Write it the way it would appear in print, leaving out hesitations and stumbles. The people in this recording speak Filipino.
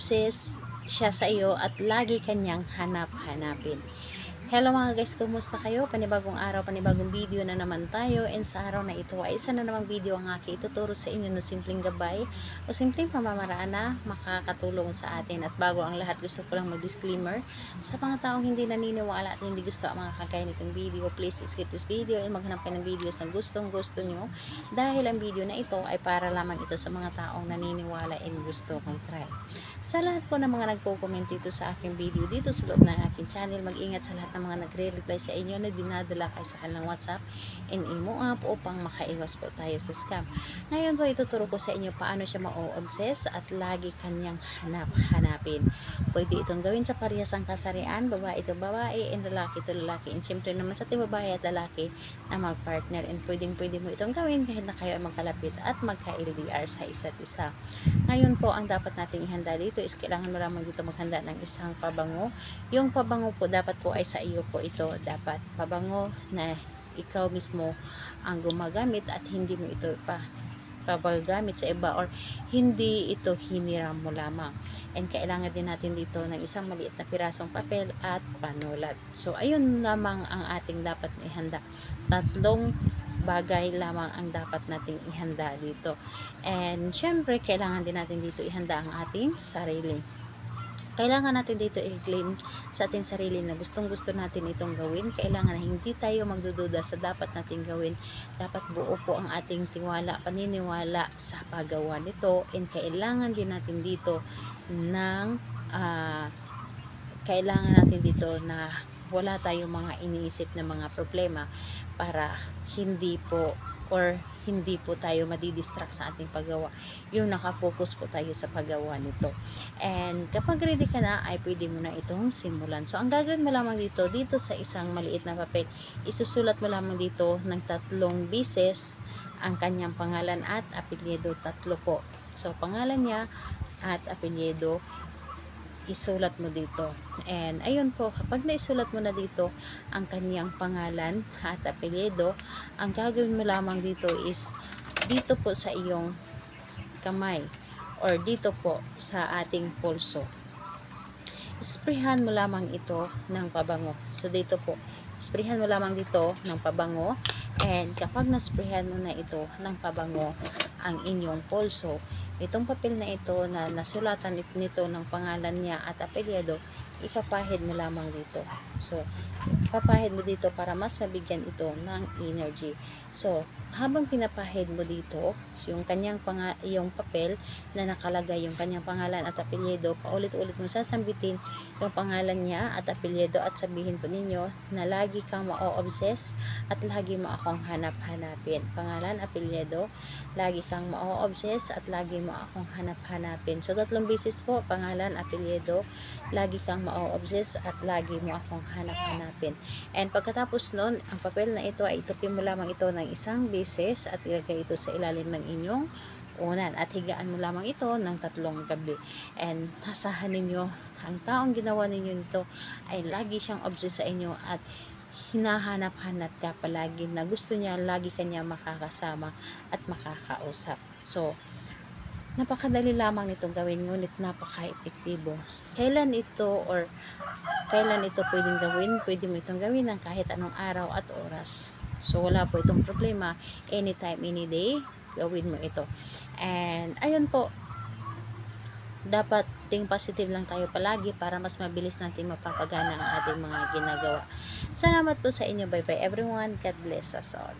ma-obsess siya sa iyo at lagi kanyang hanap-hanapin. Hello mga guys, kumusta kayo? Panibagong araw, panibagong video na naman tayo. And sa araw na ito ay isa na namang video ang aking ituturo sa inyo na simpleng gabay o simpleng pamamaraan na makakatulong sa atin. At bago ang lahat, gusto ko lang mag-disclaimer sa mga taong hindi naniniwala at hindi gusto ang mga kagaya nitong video. Please skip this video and maghanap kayo ng videos na gustong gusto nyo, dahil ang video na ito ay para lamang ito sa mga taong naniniwala and gusto mag-try. Sa lahat po ng mga nagpo-comment dito sa aking video dito sa loob ng aking channel, mag-ingat sa lahat ng mga nagre-reply sa inyo na dinadala kayo sa kanilang WhatsApp and imo app upang makaiwas po tayo sa scam. Ngayon po ituturo ko sa inyo paano siya ma-obsess at lagi kanyang hanap-hanapin. Pwede itong gawin sa parehasang kasarian, babae ito babae and lalaki ito lalaki, and syempre naman sa ating babae at lalaki na mag-partner, and pwede mo itong gawin kahit na kayo ay magkalapit at magka-LDR sa isa't isa. Ngayon po ang dapat nating ihanda dito is kailangan mo lamang dito maghanda ng isang pabango. Yung pabango po dapat po ay sa iyo po ito, dapat pabango na ikaw mismo ang gumagamit at hindi mo ito papagamit sa iba or hindi ito hiniram mo lamang. And kailangan din natin dito ng isang maliit na pirasong papel at panulat. So ayun lamang ang ating dapat ihanda. Tatlong bagay lamang ang dapat nating ihanda dito. And syempre kailangan din natin dito ihanda ang ating sarili. Kailangan natin dito i-claim sa ating sarili na gustong gusto natin itong gawin. Kailangan na hindi tayo magdududa sa dapat nating gawin. Dapat buo po ang ating tiwala, paniniwala sa paggawa nito. And kailangan din natin dito ng na wala tayong mga iniisip na mga problema para hindi po tayo madidistract sa ating paggawa. Yung nakafocus po tayo sa paggawa nito. And kapag ready ka na, ay pwede mo na itong simulan. So ang gagawin mo lamang dito sa isang maliit na papel, isusulat mo lamang dito ng 3 beses ang kanyang pangalan at apelyido, 3 po. So pangalan niya at apelyido, isulat mo dito. And ayun po, kapag naisulat mo na dito ang kanyang pangalan at apelyido, ang gagawin mo lamang dito is dito po sa iyong kamay or dito po sa ating pulso, sprayhan mo lamang ito ng pabango. So dito po, sprayhan mo lamang dito ng pabango. And kapag nasprayhan mo na ito ng pabango ang inyong pulso, itong papel na ito na nasulatan nito ng pangalan niya at apelyido, ipapahid mo lamang dito. So, papahid mo dito para mas mabigyan ito ng energy. So, habang pinapahid mo dito yung yung papel na nakalagay yung kanyang pangalan at apelyido, paulit-ulit mo sasambitin yung pangalan niya at apelyido at sabihin po ninyo na lagi kang ma-obsess at lagi mo akong hanap-hanapin. Pangalan, apelyido, lagi kang ma-obsess at lagi mo akong hanap-hanapin. So 3 beses po, pangalan, apelyido, lagi kang ma-obsess at lagi mo akong hanap-hanapin. And pagkatapos nun, ang papel na ito ay itupin mo lamang ito ng 1 beses at ilagay ito sa ilalim ng inyong unan at higaan mo lamang ito ng 3 gabi. And asahan ninyo, ang taong ginawa ninyo nito ay lagi siyang obsessed sa inyo at hinahanap-hanap ka palagi na gusto niya lagi kanya makakasama at makakausap. So napakadali lamang nitong gawin, ngunit napaka-epektibo. Kailan ito pwedeng gawin? Pwede mo itong gawin ng kahit anong araw at oras. So wala po itong problema, anytime, any day gawin mo ito. And ayun po, dapat think positive lang tayo palagi para mas mabilis natin mapapagana ang ating mga ginagawa. Salamat po sa inyo. Bye bye everyone. God bless us all.